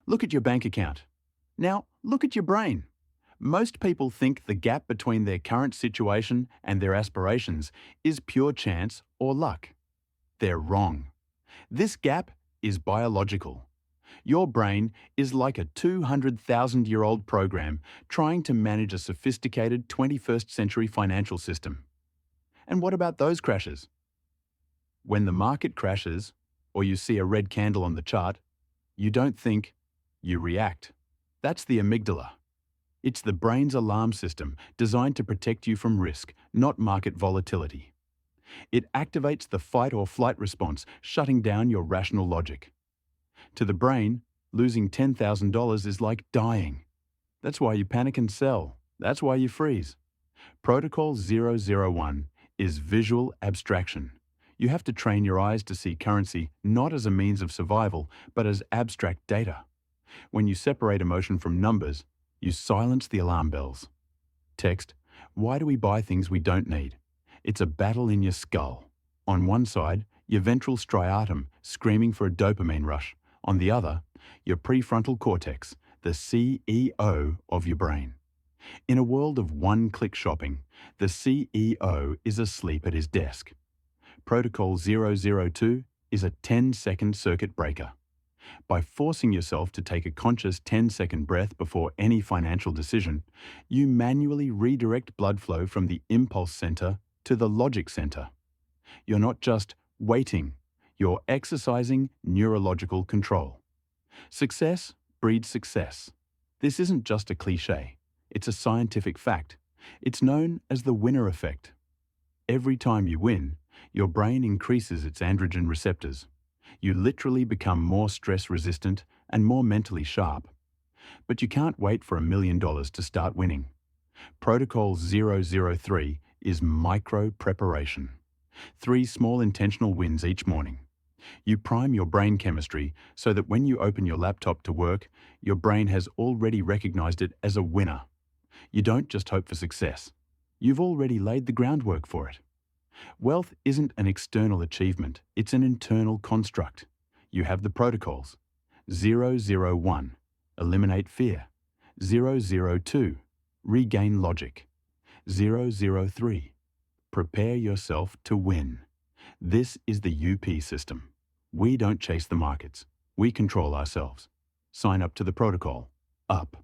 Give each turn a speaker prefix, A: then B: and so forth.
A: Look at your bank account. Now, look at your brain. Most people think the gap between their current situation and their aspirations is pure chance or luck. They're wrong. This gap is biological. Your brain is like a 200,000-year-old program trying to manage a sophisticated 21st century financial system. And what about those crashes? When the market crashes, or you see a red candle on the chart, you don't think, you react. That's the amygdala. It's the brain's alarm system designed to protect you from risk, not market volatility. It activates the fight or flight response, shutting down your rational logic. To the brain, losing $10,000 is like dying. That's why you panic and sell. That's why you freeze. Protocol 001 is visual abstraction. You have to train your eyes to see currency not as a means of survival, but as abstract data. When you separate emotion from numbers, you silence the alarm bells. Text, why do we buy things we don't need? It's a battle in your skull. On one side, your ventral striatum screaming for a dopamine rush. On the other, your prefrontal cortex, the CEO of your brain. In a world of one-click shopping, the CEO is asleep at his desk. Protocol 002 is a 10-second circuit breaker. By forcing yourself to take a conscious 10-second breath before any financial decision, you manually redirect blood flow from the impulse center to the logic center. You're not just waiting, you're exercising neurological control. Success breeds success. This isn't just a cliche, it's a scientific fact. It's known as the winner effect. Every time you win, your brain increases its androgen receptors. You literally become more stress-resistant and more mentally sharp. But you can't wait for $1 million to start winning. Protocol 003 is micro-preparation. 3 small intentional wins each morning. You prime your brain chemistry so that when you open your laptop to work, your brain has already recognized it as a winner. You don't just hope for success. You've already laid the groundwork for it. Wealth isn't an external achievement, it's an internal construct. You have the protocols. 001, eliminate fear. 002, regain logic. 003, prepare yourself to win. This is the UP system. We don't chase the markets. We control ourselves. Sign up to the protocol. Up.